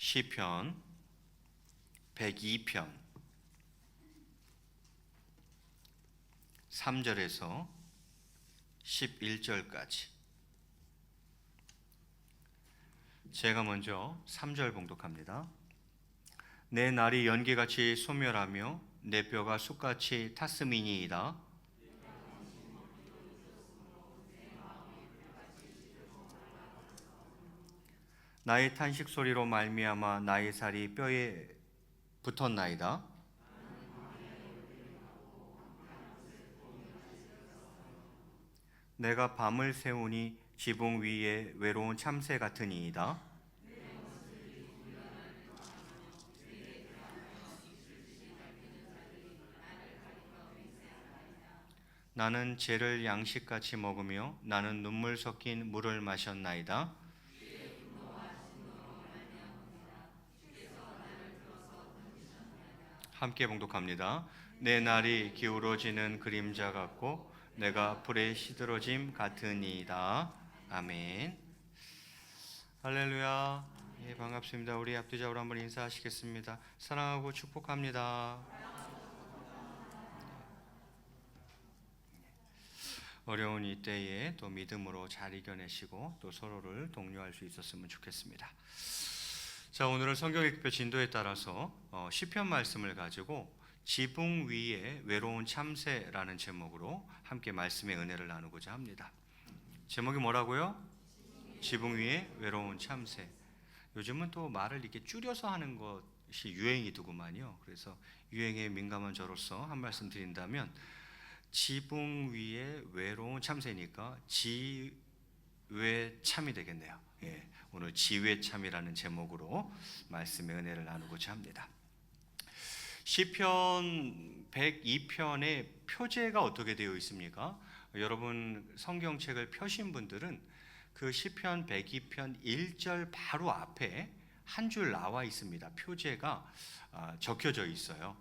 시편 102편 3절에서 11절까지 제가 먼저 3절 봉독합니다. 내 날이 연기같이 소멸하며 내 뼈가 숯같이 탔음이니이다. 나의 탄식 소리로 말미암아 나의 살이 뼈에 붙었나이다. 내가 밤을 새우니 지붕 위에 외로운 참새 같으니이다. 나는 재를 양식같이 먹으며 나는 눈물 섞인 물을 마셨나이다. 함께 봉독합니다. 내 날이 기울어지는 그림자 같고 내가 불에 시들어짐 같으니이다. 아멘. 할렐루야. 예, 반갑습니다. 우리 앞뒤자로 한번 인사하시겠습니다. 사랑하고 축복합니다. 어려운 이때에 또 믿음으로 잘 이겨내시고 또 서로를 독려할 수 있었으면 좋겠습니다. 자, 오늘은 성경의 그 진도에 따라서 시편 말씀을 가지고 지붕 위에 외로운 참새라는 제목으로 함께 말씀의 은혜를 나누고자 합니다. 제목이 뭐라고요? 지붕 위에 외로운 참새. 요즘은 또 말을 이렇게 줄여서 하는 것이 유행이더구만요. 그래서 유행에 민감한 저로서 한 말씀 드린다면 지붕 위에 외로운 참새니까 지외참이 되겠네요. 예, 오늘 지외참이라는 제목으로 말씀의 은혜를 나누고자 합니다. 시편 102편의 표제가 어떻게 되어 있습니까? 여러분 성경책을 펴신 분들은 그 시편 102편 1절 바로 앞에 한 줄 나와 있습니다. 표제가 적혀져 있어요.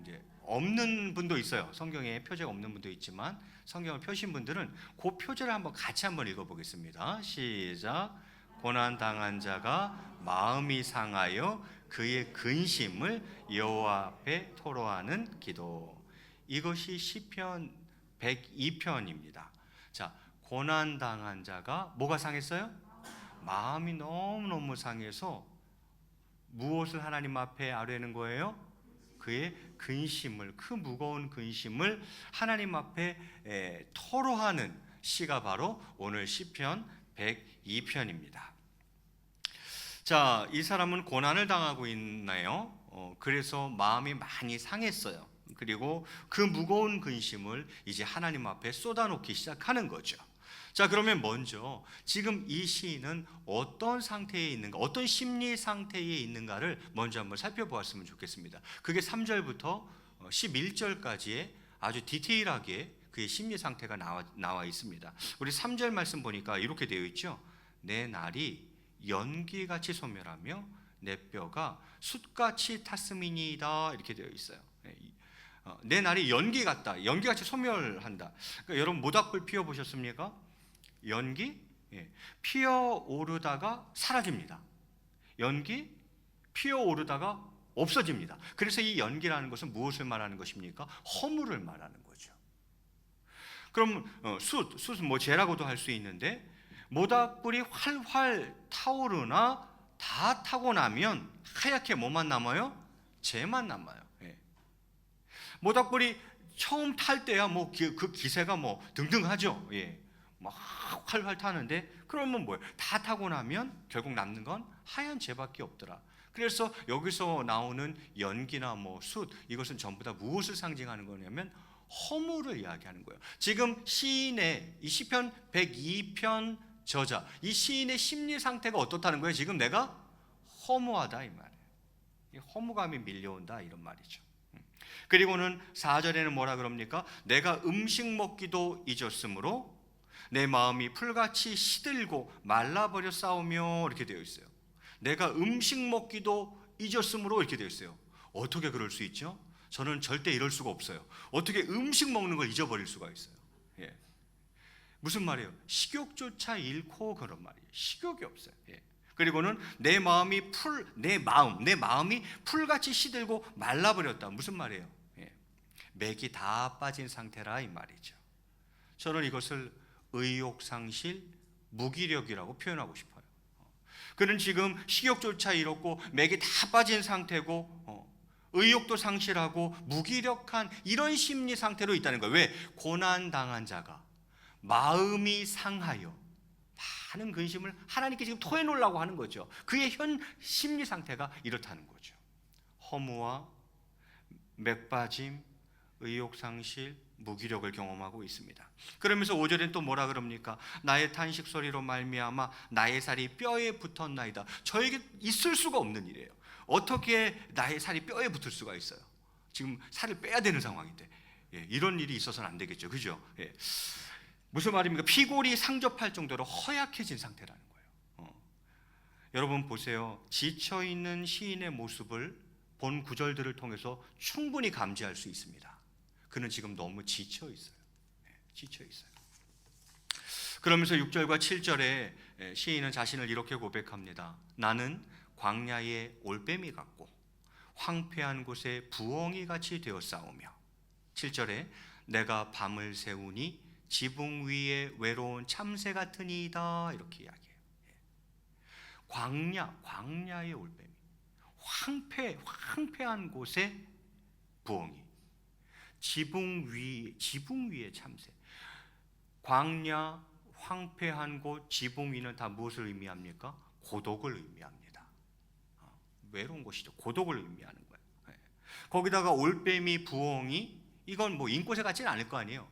이제 없는 분도 있어요. 성경에 표제가 없는 분도 있지만 성경을 펴신 분들은 그 표제를 같이 한번 읽어보겠습니다. 시작. 고난 당한 자가 마음이 상하여 그의 근심을 여호와 앞에 토로하는 기도. 이것이 시편 102편입니다. 자, 고난 당한 자가 뭐가 상했어요? 마음이 너무너무 상해서 무엇을 하나님 앞에 아뢰는 거예요? 그의 근심을, 그 무거운 근심을 하나님 앞에 토로하는 시가 바로 오늘 시편 102편입니다. 자, 이 사람은 고난을 당하고 있나요? 그래서 마음이 많이 상했어요. 그리고 그 무거운 근심을 이제 하나님 앞에 쏟아놓기 시작하는 거죠. 자, 그러면 먼저 지금 이 시인은 어떤 상태에 있는가, 어떤 심리 상태에 있는가를 먼저 한번 살펴보았으면 좋겠습니다. 그게 3절부터 11절까지의 아주 디테일하게 그의 심리 상태가 나와 있습니다. 우리 3절 말씀 보니까 이렇게 되어 있죠. 내 날이 연기같이 소멸하며 내 뼈가 숯같이 탔음이니이다. 이렇게 되어 있어요. 내 날이 연기같이 소멸한다. 그러니까 여러분 모닥불 피워보셨습니까? 연기 피어오르다가 사라집니다. 연기 피어오르다가 없어집니다. 그래서 이 연기라는 것은 무엇을 말하는 것입니까? 허물을 말하는 거죠. 그럼 숯은 뭐 재라고도 할 수 있는데 모닥불이 활활 타오르나 다 타고 나면 하얗게 뭐만 남아요? 재만 남아요. 모닥불이 처음 탈 때야 뭐 그 기세가 뭐 등등하죠. 막 활활 타는데 그러면 뭐예요? 다 타고 나면 결국 남는 건 하얀 재밖에 없더라. 그래서 여기서 나오는 연기나 뭐 숯, 이것은 전부 다 무엇을 상징하는 거냐면 허물을 이야기하는 거예요. 지금 시인의 이 시편 102편 저자, 이 시인의 심리 상태가 어떻다는 거예요? 지금 내가 허무하다 이 말이에요. 허무감이 밀려온다 이런 말이죠. 그리고는 4절에는 뭐라 그럽니까? 내가 음식 먹기도 잊었으므로 내 마음이 풀같이 시들고 말라버려 싸우며 이렇게 되어 있어요. 내가 음식 먹기도 잊었으므로 이렇게 되어 있어요. 어떻게 그럴 수 있죠? 저는 절대 이럴 수가 없어요. 어떻게 음식 먹는 걸 잊어버릴 수가 있어요? 무슨 말이에요? 식욕조차 잃고 그런 말이에요. 식욕이 없어요. 그리고는 내 마음이 풀같이 시들고 말라버렸다. 무슨 말이에요? 맥이 다 빠진 상태라 이 말이죠. 저는 이것을 의욕상실, 무기력이라고 표현하고 싶어요. 그는 지금 식욕조차 잃었고 맥이 다 빠진 상태고 의욕도 상실하고 무기력한 이런 심리 상태로 있다는 거예요. 왜? 고난당한 자가 마음이 상하여 많은 근심을 하나님께 지금 토해놓으려고 하는 거죠. 그의 현 심리 상태가 이렇다는 거죠. 허무와 맥빠짐, 의욕상실, 무기력을 경험하고 있습니다. 그러면서 5절엔 또 뭐라 그럽니까? 나의 탄식 소리로 말미암아 나의 살이 뼈에 붙었나이다. 저에게 있을 수가 없는 일이에요. 어떻게 나의 살이 뼈에 붙을 수가 있어요? 지금 살을 빼야 되는 상황인데 이런 일이 있어서는 안 되겠죠. 그죠? 무슨 말입니까? 피골이 상접할 정도로 허약해진 상태라는 거예요. 여러분 보세요. 지쳐있는 시인의 모습을 본 구절들을 통해서 충분히 감지할 수 있습니다. 그는 지금 너무 지쳐 있어요. 지쳐 있어요. 그러면서 6절과 7절에 시인은 자신을 이렇게 고백합니다. 나는 광야의 올빼미 같고 황폐한 곳에 부엉이 같이 되었사오며 7절에 내가 밤을 새우니 지붕 위에 외로운 참새 같으니이다 이렇게 이야기해요. 광야의 올빼미, 황폐한 곳에 부엉이, 지붕 위에 참새. 광야, 황폐한 곳, 지붕 위는 다 무엇을 의미합니까? 고독을 의미합니다. 외로운 곳이죠. 고독을 의미하는 거예요. 거기다가 올빼미, 부엉이, 이건 뭐 인꼬새 같지는 않을 거 아니에요.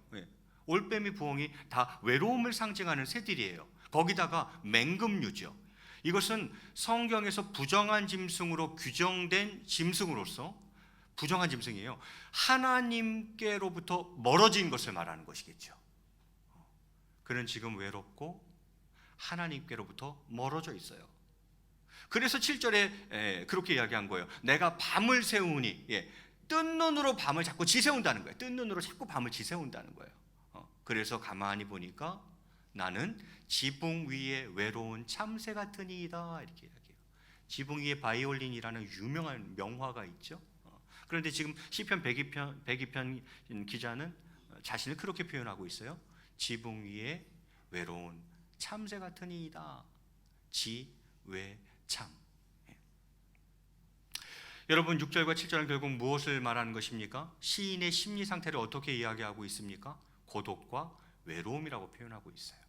올빼미, 부엉이 다 외로움을 상징하는 새들이에요. 거기다가 맹금류죠. 이것은 성경에서 부정한 짐승으로 규정된 짐승으로서 부정한 짐승이에요. 하나님께로부터 멀어진 것을 말하는 것이겠죠. 그는 지금 외롭고 하나님께로부터 멀어져 있어요. 그래서 7절에 그렇게 이야기한 거예요. 내가 밤을 새우니, 뜬 눈으로 밤을 자꾸 지새운다는 거예요. 뜬 눈으로 자꾸 밤을 지새운다는 거예요. 그래서 가만히 보니까 나는 지붕 위에 외로운 참새 같으니이다 이렇게 이야기해요. 지붕 위에 바이올린이라는 유명한 명화가 있죠. 그런데 지금 시편 102편 기자는 자신을 그렇게 표현하고 있어요. 지붕 위에 외로운 참새 같으니이다. 지외참. 여러분 6절과 7절은 결국 무엇을 말하는 것입니까? 시인의 심리 상태를 어떻게 이야기하고 있습니까? 고독과 외로움이라고 표현하고 있어요.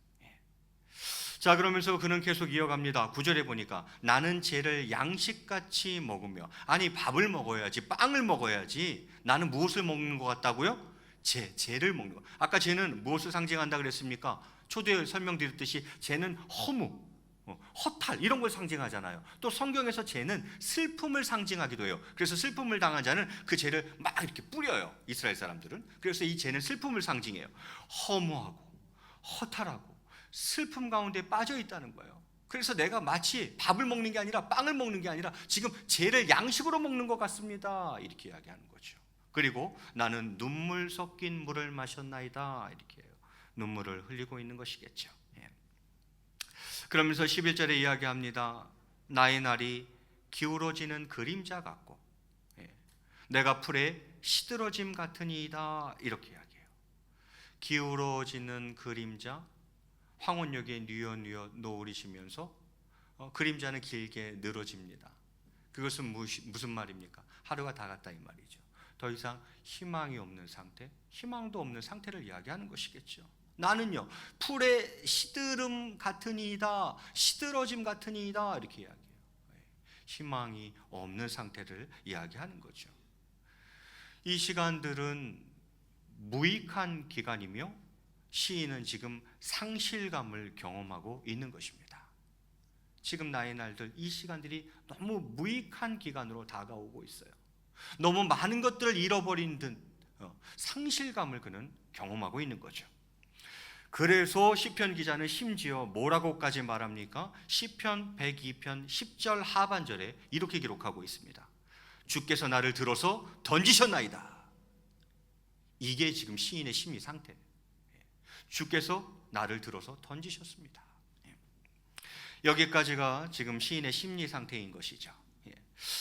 자, 그러면서 그는 계속 이어갑니다. 9절에 보니까 나는 쟤를 양식같이 먹으며, 아니 밥을 먹어야지, 빵을 먹어야지. 나는 무엇을 먹는 것 같다고요? 쟤를 먹는 것. 아까 쟤는 무엇을 상징한다 그랬습니까? 초대에 설명드렸듯이 쟤는 허무, 허탈 이런 걸 상징하잖아요. 또 성경에서 쟤는 슬픔을 상징하기도 해요. 그래서 슬픔을 당한 자는 그 쟤를 막 이렇게 뿌려요. 이스라엘 사람들은. 그래서 이 쟤는 슬픔을 상징해요. 허무하고 허탈하고 슬픔 가운데 빠져 있다는 거예요. 그래서 내가 마치 밥을 먹는 게 아니라 빵을 먹는 게 아니라 지금 쟤를 양식으로 먹는 것 같습니다. 이렇게 이야기하는 거죠. 그리고 나는 눈물 섞인 물을 마셨나이다. 이렇게 해요. 눈물을 흘리고 있는 것이겠죠. 그러면서 11절에 이야기합니다. 나의 날이 기울어지는 그림자 같고 내가 풀에 시들어짐 같으니이다. 이렇게 이야기해요. 기울어지는 그림자, 황혼역에 뉘어뉘어 놓으시면서 그림자는 길게 늘어집니다. 그것은 무슨 말입니까? 하루가 다 갔다 이 말이죠. 더 이상 희망이 없는 상태, 희망도 없는 상태를 이야기하는 것이겠죠. 나는요 풀의 시들음 같으니이다, 시들어짐 같으니이다 이렇게 이야기해요. 희망이 없는 상태를 이야기하는 거죠. 이 시간들은 무익한 기간이며 시인은 지금 상실감을 경험하고 있는 것입니다. 지금 나의 날들, 이 시간들이 너무 무익한 기간으로 다가오고 있어요. 너무 많은 것들을 잃어버린 듯 상실감을 그는 경험하고 있는 거죠. 그래서 시편 기자는 심지어 뭐라고까지 말합니까? 시편 102편 10절 하반절에 이렇게 기록하고 있습니다. 주께서 나를 들어서 던지셨나이다. 이게 지금 시인의 심리 상태. 주께서 나를 들어서 던지셨습니다. 여기까지가 지금 시인의 심리 상태인 것이죠. 예.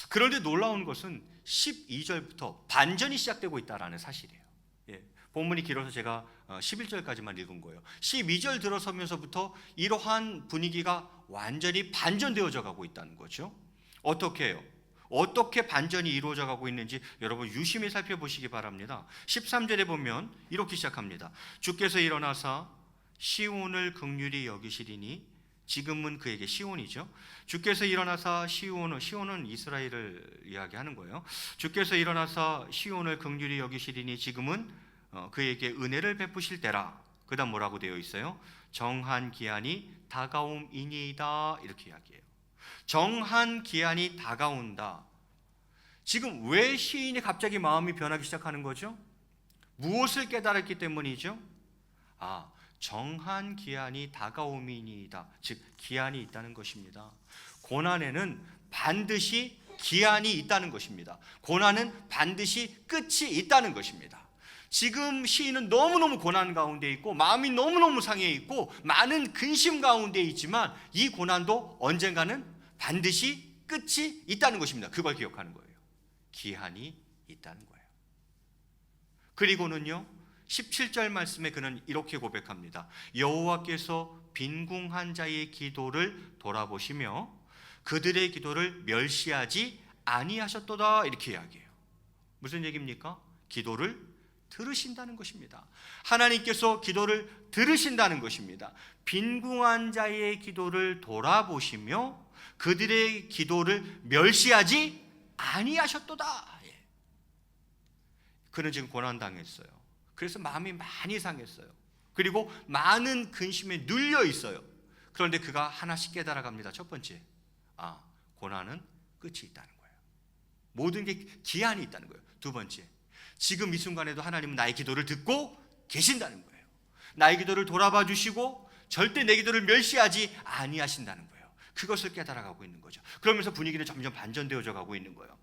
그런데 놀라운 것은 12절부터 반전이 시작되고 있다는 사실이에요. 예. 본문이 길어서 제가 11절까지만 읽은 거예요. 12절 들어서면서부터 이러한 분위기가 완전히 반전되어져 가고 있다는 거죠. 어떻게 해요? 어떻게 반전이 이루어져 가고 있는지 여러분 유심히 살펴보시기 바랍니다. 13절에 보면 이렇게 시작합니다. 주께서 일어나사 시온을 긍휼히 여기시리니, 지금은 그에게 시온이죠. 주께서 일어나사 시온은 이스라엘을 이야기하는 거예요. 주께서 일어나사 시온을 긍휼히 여기시리니 지금은 그에게 은혜를 베푸실 때라. 그 다음 뭐라고 되어 있어요? 정한 기한이 다가옴이니이다. 이렇게 이야기해요. 정한 기한이 다가온다. 지금 왜 시인이 갑자기 마음이 변하기 시작하는 거죠? 무엇을 깨달았기 때문이죠? 정한 기한이 다가옴이니이다. 즉 기한이 있다는 것입니다. 고난에는 반드시 기한이 있다는 것입니다. 고난은 반드시 끝이 있다는 것입니다. 지금 시인은 너무너무 고난 가운데 있고 마음이 너무너무 상해 있고 많은 근심 가운데 있지만 이 고난도 언젠가는 반드시 끝이 있다는 것입니다. 그걸 기억하는 거예요. 기한이 있다는 거예요. 그리고는요 17절 말씀에 그는 이렇게 고백합니다. 여호와께서 빈궁한 자의 기도를 돌아보시며 그들의 기도를 멸시하지 아니하셨도다. 이렇게 이야기해요. 무슨 얘기입니까? 기도를 들으신다는 것입니다. 하나님께서 기도를 들으신다는 것입니다. 빈궁한 자의 기도를 돌아보시며 그들의 기도를 멸시하지 아니하셨도다. 그는 지금 고난당했어요. 그래서 마음이 많이 상했어요. 그리고 많은 근심에 눌려 있어요. 그런데 그가 하나씩 깨달아갑니다. 첫 번째, 고난은 끝이 있다는 거예요. 모든 게 기한이 있다는 거예요. 두 번째, 지금 이 순간에도 하나님은 나의 기도를 듣고 계신다는 거예요. 나의 기도를 돌아봐 주시고 절대 내 기도를 멸시하지 아니하신다는 거예요. 그것을 깨달아가고 있는 거죠. 그러면서 분위기는 점점 반전되어져 가고 있는 거예요.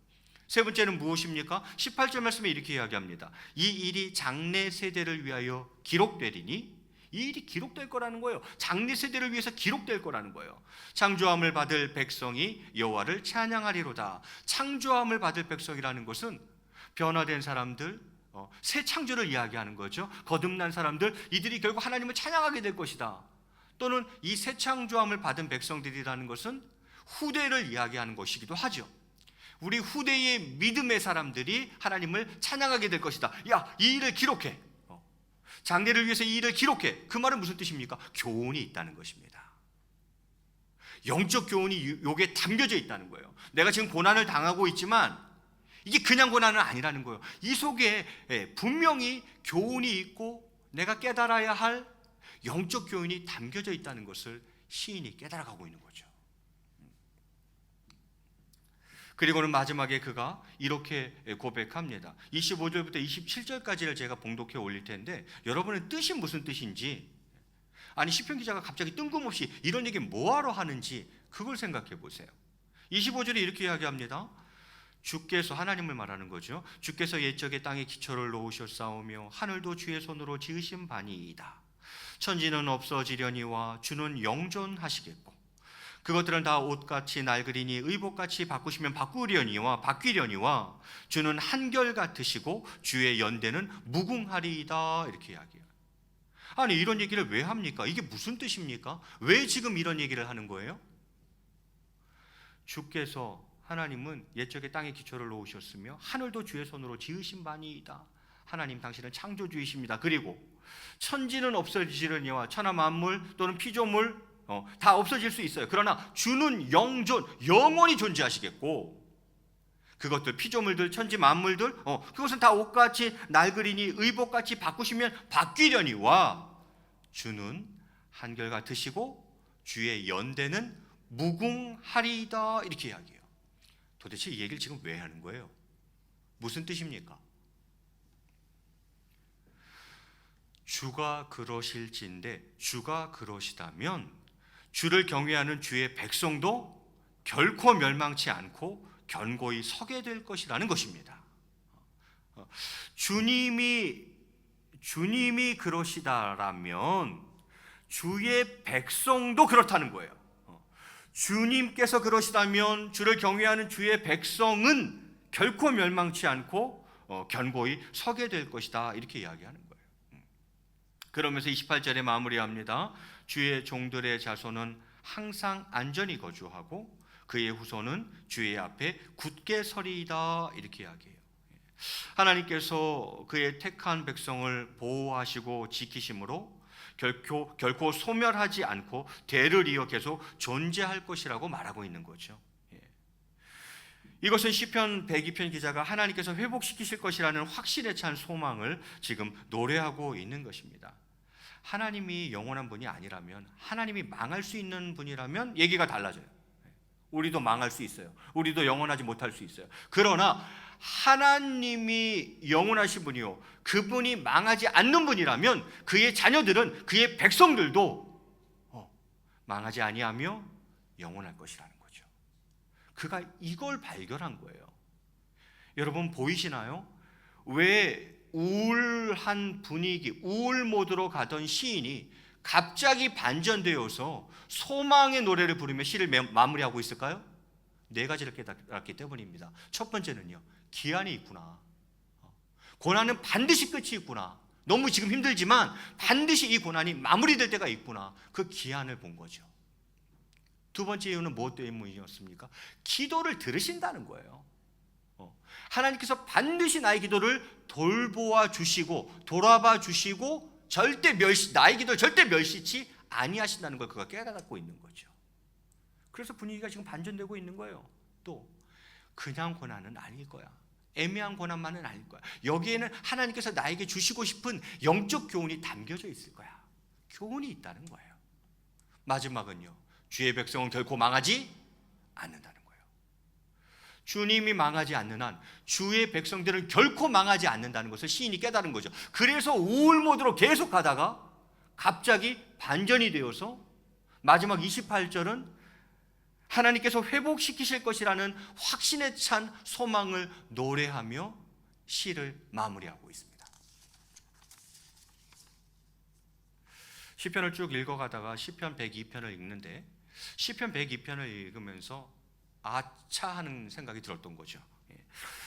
세 번째는 무엇입니까? 18절 말씀에 이렇게 이야기합니다. 이 일이 장래 세대를 위하여 기록되리니, 이 일이 기록될 거라는 거예요. 장래 세대를 위해서 기록될 거라는 거예요. 창조함을 받을 백성이 여호와를 찬양하리로다. 창조함을 받을 백성이라는 것은 변화된 사람들, 새 창조를 이야기하는 거죠. 거듭난 사람들, 이들이 결국 하나님을 찬양하게 될 것이다. 또는 이 새 창조함을 받은 백성들이라는 것은 후대를 이야기하는 것이기도 하죠. 우리 후대의 믿음의 사람들이 하나님을 찬양하게 될 것이다. 야, 이 일을 기록해. 장래를 위해서 이 일을 기록해. 그 말은 무슨 뜻입니까? 교훈이 있다는 것입니다. 영적 교훈이 여기에 담겨져 있다는 거예요. 내가 지금 고난을 당하고 있지만 이게 그냥 고난은 아니라는 거예요. 이 속에 분명히 교훈이 있고 내가 깨달아야 할 영적 교훈이 담겨져 있다는 것을 시인이 깨달아가고 있는 거죠. 그리고는 마지막에 그가 이렇게 고백합니다. 25절부터 27절까지를 제가 봉독해 올릴 텐데 여러분의 뜻이 무슨 뜻인지, 아니 시편 기자가 갑자기 뜬금없이 이런 얘기 뭐하러 하는지 그걸 생각해 보세요. 25절에 이렇게 이야기합니다. 주께서, 하나님을 말하는 거죠. 주께서 옛적에 땅에 기초를 놓으셨사오며 하늘도 주의 손으로 지으신 바니이다. 천지는 없어지려니와 주는 영존하시겠고 그것들은 다 옷같이 낡으리니 의복같이 바꾸시면 바뀌려니와 주는 한결같으시고 주의 연대는 무궁하리이다. 이렇게 이야기해요. 아니 이런 얘기를 왜 합니까? 이게 무슨 뜻입니까? 왜 지금 이런 얘기를 하는 거예요? 주께서, 하나님은 옛적에 땅에 기초를 놓으셨으며 하늘도 주의 손으로 지으신 바니이다. 하나님 당신은 창조주이십니다. 그리고 천지는 없어지려니와 천하 만물 또는 피조물 다 없어질 수 있어요. 그러나 주는 영존, 영원히 존재하시겠고 그것들, 피조물들, 천지 만물들 그것은 다 옷같이 낡으리니 의복같이 바꾸시면 바뀌려니와 주는 한결같으시고 주의 연대는 무궁하리이다. 이렇게 이야기해요. 도대체 이 얘기를 지금 왜 하는 거예요? 무슨 뜻입니까? 주가 그러실진데, 주가 그러시다면 주를 경외하는 주의 백성도 결코 멸망치 않고 견고히 서게 될 것이라는 것입니다. 주님이 그러시다라면 주의 백성도 그렇다는 거예요. 주님께서 그러시다면 주를 경외하는 주의 백성은 결코 멸망치 않고 견고히 서게 될 것이다, 이렇게 이야기하는 거예요. 그러면서 28절에 마무리합니다. 주의 종들의 자손은 항상 안전히 거주하고 그의 후손은 주의 앞에 굳게 서리이다, 이렇게 이야기해요. 하나님께서 그의 택한 백성을 보호하시고 지키심으로 결코 소멸하지 않고 대를 이어 계속 존재할 것이라고 말하고 있는 거죠. 이것은 시편 102편 기자가 하나님께서 회복시키실 것이라는 확신에 찬 소망을 지금 노래하고 있는 것입니다. 하나님이 영원한 분이 아니라면, 하나님이 망할 수 있는 분이라면 얘기가 달라져요. 우리도 망할 수 있어요. 우리도 영원하지 못할 수 있어요. 그러나 하나님이 영원하신 분이요, 그분이 망하지 않는 분이라면 그의 자녀들은, 그의 백성들도 망하지 아니하며 영원할 것이라는 거죠. 그가 이걸 발견한 거예요. 여러분 보이시나요? 왜 우울한 분위기, 우울 모드로 가던 시인이 갑자기 반전되어서 소망의 노래를 부르며 시를 마무리하고 있을까요? 네 가지를 깨달았기 때문입니다. 첫 번째는요, 기한이 있구나. 고난은 반드시 끝이 있구나. 너무 지금 힘들지만 반드시 이 고난이 마무리될 때가 있구나. 그 기한을 본 거죠. 두 번째 이유는 무엇 때문이었습니까? 기도를 들으신다는 거예요. 하나님께서 반드시 나의 기도를 돌보아 주시고 돌아봐 주시고 나의 기도를 절대 멸시치 아니하신다는 걸 그가 깨닫고 있는 거죠. 그래서 분위기가 지금 반전되고 있는 거예요. 또 그냥 고난은 아닐 거야. 애매한 고난만은 아닐 거야. 여기에는 하나님께서 나에게 주시고 싶은 영적 교훈이 담겨져 있을 거야. 교훈이 있다는 거예요. 마지막은요, 주의 백성은 결코 망하지 않는다는 거예요. 주님이 망하지 않는 한 주의 백성들은 결코 망하지 않는다는 것을 시인이 깨달은 거죠. 그래서 우울 모드로 계속 가다가 갑자기 반전이 되어서 마지막 28절은 하나님께서 회복시키실 것이라는 확신에 찬 소망을 노래하며 시를 마무리하고 있습니다. 시편을 쭉 읽어가다가 시편 102편을 읽는데, 시편 102편을 읽으면서 아차 하는 생각이 들었던 거죠.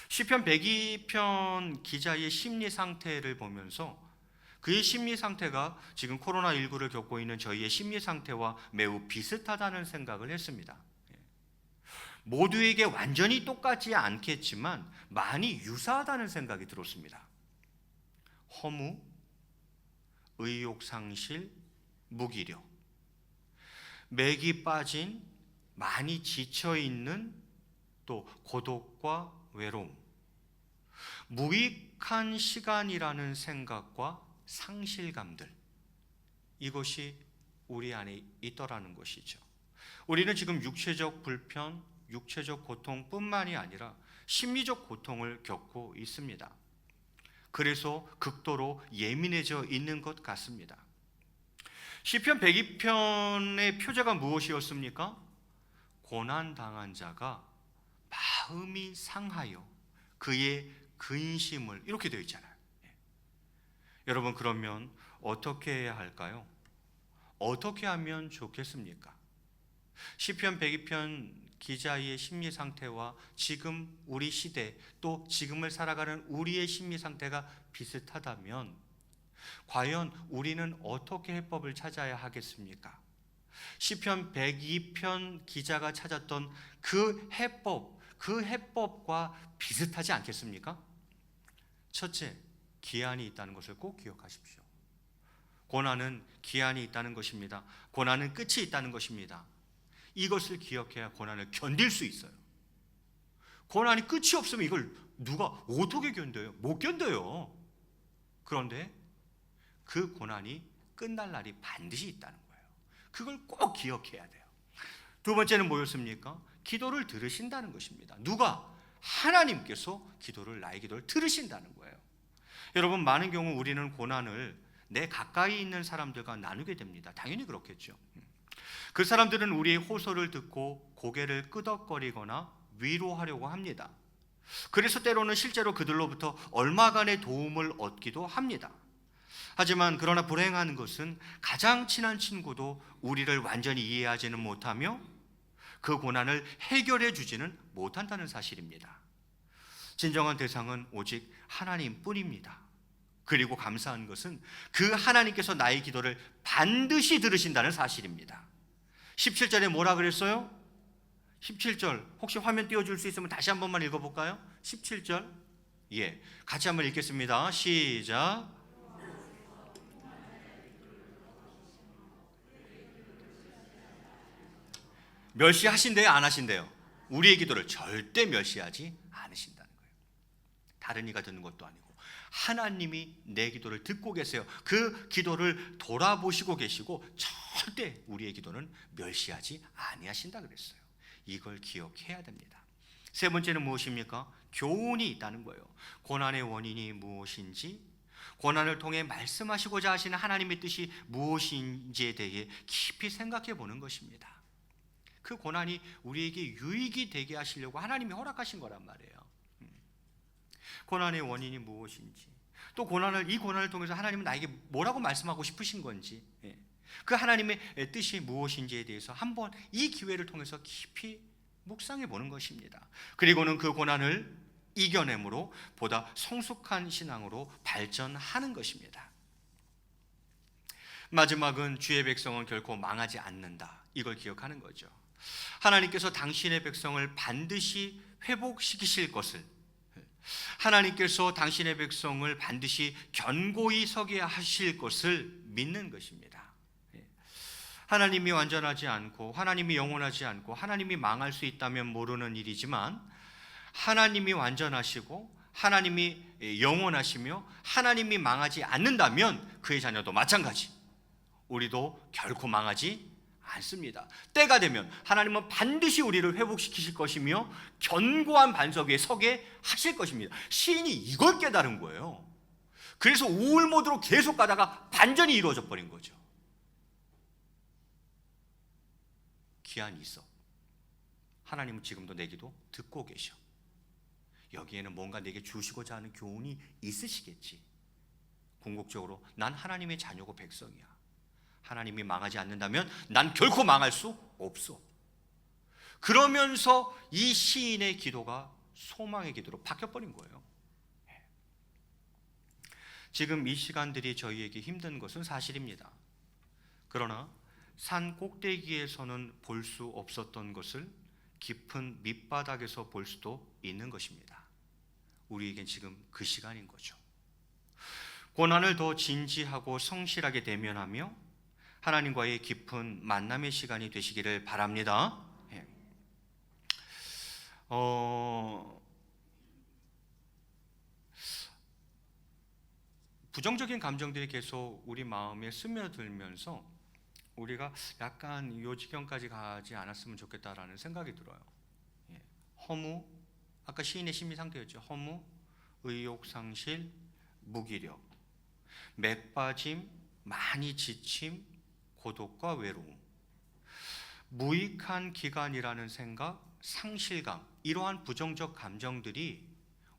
시편 102편 기자의 심리 상태를 보면서 그의 심리 상태가 지금 코로나19를 겪고 있는 저희의 심리 상태와 매우 비슷하다는 생각을 했습니다. 모두에게 완전히 똑같지 않겠지만 많이 유사하다는 생각이 들었습니다. 허무, 의욕상실, 무기력, 맥이 빠진, 많이 지쳐있는, 또 고독과 외로움, 무익한 시간이라는 생각과 상실감들, 이것이 우리 안에 있더라는 것이죠. 우리는 지금 육체적 불편, 육체적 고통뿐만이 아니라 심리적 고통을 겪고 있습니다. 그래서 극도로 예민해져 있는 것 같습니다. 시편 102편의 표제가 무엇이었습니까? 고난당한 자가 마음이 상하여 그의 근심을, 이렇게 되어 있잖아요. 여러분, 그러면 어떻게 해야 할까요? 어떻게 하면 좋겠습니까? 시편 102편 기자의 심리 상태와 지금 우리 시대, 또 지금을 살아가는 우리의 심리 상태가 비슷하다면 과연 우리는 어떻게 해법을 찾아야 하겠습니까? 시편 102편 기자가 찾았던 그 해법과 비슷하지 않겠습니까? 첫째, 기한이 있다는 것을 꼭 기억하십시오. 고난은 기한이 있다는 것입니다. 고난은 끝이 있다는 것입니다. 이것을 기억해야 고난을 견딜 수 있어요. 고난이 끝이 없으면 이걸 누가 어떻게 견뎌요? 못 견뎌요. 그런데 그 고난이 끝날 날이 반드시 있다는 거예요. 그걸 꼭 기억해야 돼요. 두 번째는 뭐였습니까? 기도를 들으신다는 것입니다. 누가? 하나님께서 나의 기도를 들으신다는 거예요. 여러분, 많은 경우 우리는 고난을 내 가까이 있는 사람들과 나누게 됩니다. 당연히 그렇겠죠. 그 사람들은 우리의 호소를 듣고 고개를 끄덕거리거나 위로하려고 합니다. 그래서 때로는 실제로 그들로부터 얼마간의 도움을 얻기도 합니다. 하지만 그러나 불행한 것은 가장 친한 친구도 우리를 완전히 이해하지는 못하며 그 고난을 해결해 주지는 못한다는 사실입니다. 진정한 대상은 오직 하나님뿐입니다. 그리고 감사한 것은 그 하나님께서 나의 기도를 반드시 들으신다는 사실입니다. 17절에 뭐라 그랬어요? 17절 혹시 화면 띄워줄 수 있으면 다시 한 번만 읽어볼까요? 17절 같이 한번 읽겠습니다. 시작. 멸시하신대요, 안 하신대요? 우리의 기도를 절대 멸시하지 않으신다는 거예요. 다른 이가 듣는 것도 아니고 하나님이 내 기도를 듣고 계세요. 그 기도를 돌아보시고 계시고 절대 우리의 기도는 멸시하지 아니하신다 그랬어요. 이걸 기억해야 됩니다. 세 번째는 무엇입니까? 교훈이 있다는 거예요. 고난의 원인이 무엇인지, 고난을 통해 말씀하시고자 하시는 하나님의 뜻이 무엇인지에 대해 깊이 생각해 보는 것입니다. 그 고난이 우리에게 유익이 되게 하시려고 하나님이 허락하신 거란 말이에요. 고난의 원인이 무엇인지, 또 이 고난을 통해서 하나님은 나에게 뭐라고 말씀하고 싶으신 건지, 그 하나님의 뜻이 무엇인지에 대해서 한번 이 기회를 통해서 깊이 묵상해 보는 것입니다. 그리고는 그 고난을 이겨냄으로 보다 성숙한 신앙으로 발전하는 것입니다. 마지막은 주의 백성은 결코 망하지 않는다. 이걸 기억하는 거죠. 하나님께서 당신의 백성을 반드시 회복시키실 것을, 하나님께서 당신의 백성을 반드시 견고히 서게 하실 것을 믿는 것입니다. 하나님이 완전하지 않고 하나님이 영원하지 않고 하나님이 망할 수 있다면 모르는 일이지만, 하나님이 완전하시고 하나님이 영원하시며 하나님이 망하지 않는다면 그의 자녀도 마찬가지, 우리도 결코 망하지 않습니다. 때가 되면 하나님은 반드시 우리를 회복시키실 것이며 견고한 반석 위에 서게 하실 것입니다. 시인이 이걸 깨달은 거예요. 그래서 우울 모드로 계속 가다가 반전이 이루어져 버린 거죠. 기한이 있어. 하나님은 지금도 내 기도 듣고 계셔. 여기에는 뭔가 내게 주시고자 하는 교훈이 있으시겠지. 궁극적으로 난 하나님의 자녀고 백성이야. 하나님이 망하지 않는다면 난 결코 망할 수 없어. 그러면서 이 시인의 기도가 소망의 기도로 바뀌어버린 거예요. 지금 이 시간들이 저희에게 힘든 것은 사실입니다. 그러나 산 꼭대기에서는 볼 수 없었던 것을 깊은 밑바닥에서 볼 수도 있는 것입니다. 우리에겐 지금 그 시간인 거죠. 고난을 더 진지하고 성실하게 대면하며 하나님과의 깊은 만남의 시간이 되시기를 바랍니다. 부정적인 감정들이 계속 우리 마음에 스며들면서 우리가 약간 요 지경까지 가지 않았으면 좋겠다라는 생각이 들어요. 허무, 아까 시인의 심리 상태였죠. 허무, 의욕 상실, 무기력, 맥 빠짐, 많이 지침, 고독과 외로움, 무익한 기간이라는 생각, 상실감, 이러한 부정적 감정들이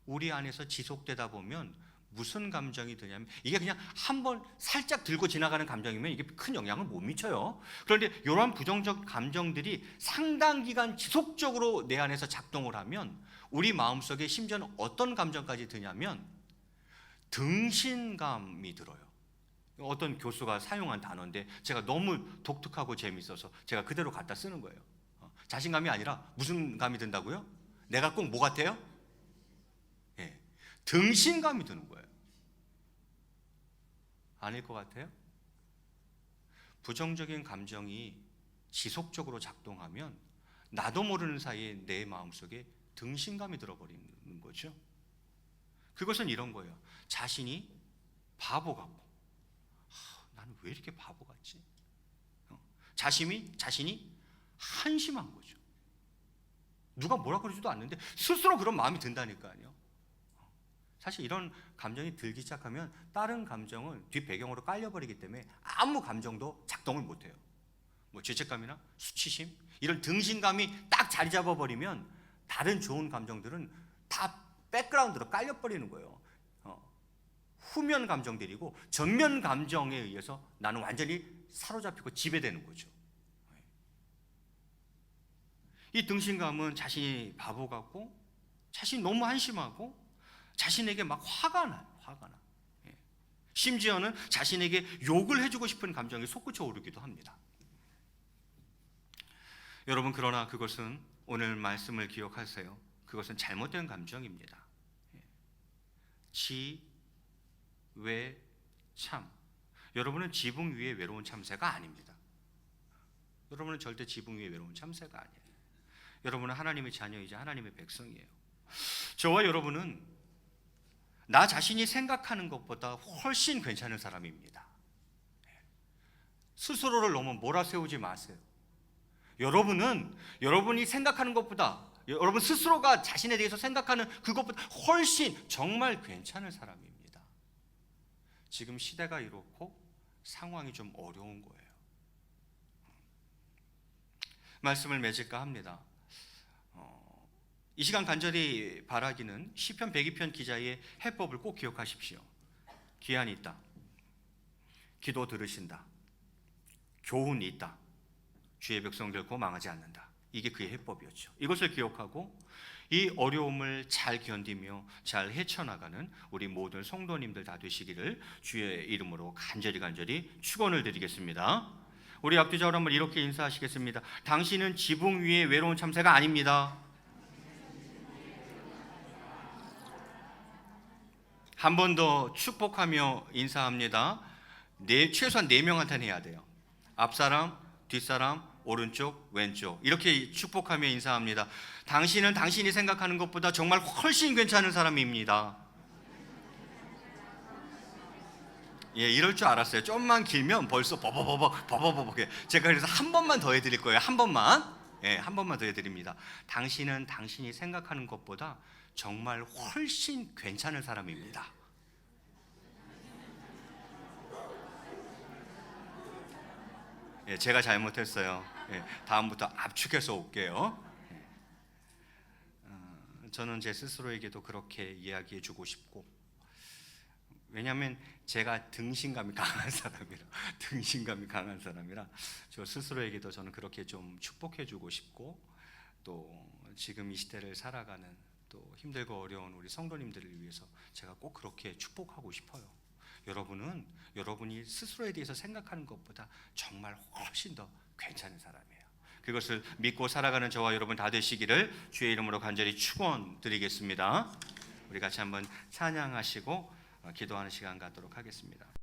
우리 안에서 지속되다 보면 무슨 감정이 드냐면, 이게 그냥 한번 살짝 들고 지나가는 감정이면 이게 큰 영향을 못 미쳐요. 그런데 이러한 부정적 감정들이 상당 기간 지속적으로 내 안에서 작동을 하면 우리 마음속에 심지어는 어떤 감정까지 드냐면 등신감이 들어요. 어떤 교수가 사용한 단어인데 제가 너무 독특하고 재미있어서 제가 그대로 갖다 쓰는 거예요. 자신감이 아니라 무슨 감이 든다고요? 내가 꼭 뭐 같아요? 등신감이 드는 거예요. 아닐 것 같아요? 부정적인 감정이 지속적으로 작동하면 나도 모르는 사이에 내 마음속에 등신감이 들어버리는 거죠. 그것은 이런 거예요. 자신이 바보 같고, 나는 왜 이렇게 바보 같지? 자신이 한심한 거죠. 누가 뭐라 그러지도 않는데 스스로 그런 마음이 든다니까요. 사실 이런 감정이 들기 시작하면 다른 감정은 뒷배경으로 깔려버리기 때문에 아무 감정도 작동을 못해요. 뭐 죄책감이나 수치심, 이런 등신감이 딱 자리 잡아버리면 다른 좋은 감정들은 다 백그라운드로 깔려버리는 거예요. 후면 감정들이고 전면 감정에 의해서 나는 완전히 사로잡히고 지배되는 거죠. 이 등신감은 자신이 바보 같고 자신이 너무 한심하고 자신에게 막 화가 나요. 화가 나. 예. 심지어는 자신에게 욕을 해주고 싶은 감정이 솟구쳐 오르기도 합니다. 여러분, 그러나 그것은, 오늘 말씀을 기억하세요, 그것은 잘못된 감정입니다. 예. 지, 외, 참. 여러분은 지붕 위에 외로운 참새가 아닙니다. 여러분은 절대 지붕 위에 외로운 참새가 아니에요. 여러분은 하나님의 자녀이자 하나님의 백성이에요. 저와 여러분은 나 자신이 생각하는 것보다 훨씬 괜찮은 사람입니다. 스스로를 너무 몰아세우지 마세요. 여러분은 여러분이 생각하는 것보다, 여러분 스스로가 자신에 대해서 생각하는 그것보다 훨씬 정말 괜찮은 사람입니다. 지금 시대가 이렇고 상황이 좀 어려운 거예요. 말씀을 맺을까 합니다. 이 시간 간절히 바라기는 시편 102편 기자의 해법을 꼭 기억하십시오. 기한이 있다. 기도 들으신다. 교훈이 있다. 주의 백성 결코 망하지 않는다. 이게 그의 해법이었죠. 이것을 기억하고 이 어려움을 잘 견디며 잘 헤쳐나가는 우리 모든 성도님들 다 되시기를 주의 이름으로 간절히 축원을 드리겠습니다. 우리 앞뒤자로 한번 이렇게 인사하시겠습니다. 당신은 지붕 위에 외로운 참새가 아닙니다. 한 번 더 축복하며 인사합니다. 최소한 4명한테는 해야 돼요. 앞사람, 뒷사람, 오른쪽, 왼쪽, 이렇게 축복하며 인사합니다. 당신은 당신이 생각하는 것보다 정말 훨씬 괜찮은 사람입니다. 예, 이럴 줄 알았어요. 좀만 길면 벌써 버버버버. 제가 그래서 한 번만 더 해드릴 거예요. 한 번만. 예, 한 번만 더 해드립니다. 당신은 당신이 생각하는 것보다 정말 훨씬 괜찮은 사람입니다. 예, 제가 잘못했어요. 예, 다음부터 압축해서 올게요. 저는 제 스스로에게도 그렇게 이야기해주고 싶고, 왜냐하면 제가 등신감이 강한 사람이라 저 스스로에게도 저는 그렇게 좀 축복해주고 싶고, 또 지금 이 시대를 살아가는 또 힘들고 어려운 우리 성도님들을 위해서 제가 꼭 그렇게 축복하고 싶어요. 여러분은 여러분이 스스로에 대해서 생각하는 것보다 정말 훨씬 더 괜찮은 사람이에요. 그것을 믿고 살아가는 저와 여러분 다 되시기를 주의 이름으로 간절히 축원드리겠습니다. 우리 같이 한번 찬양하시고 기도하는 시간 갖도록 하겠습니다.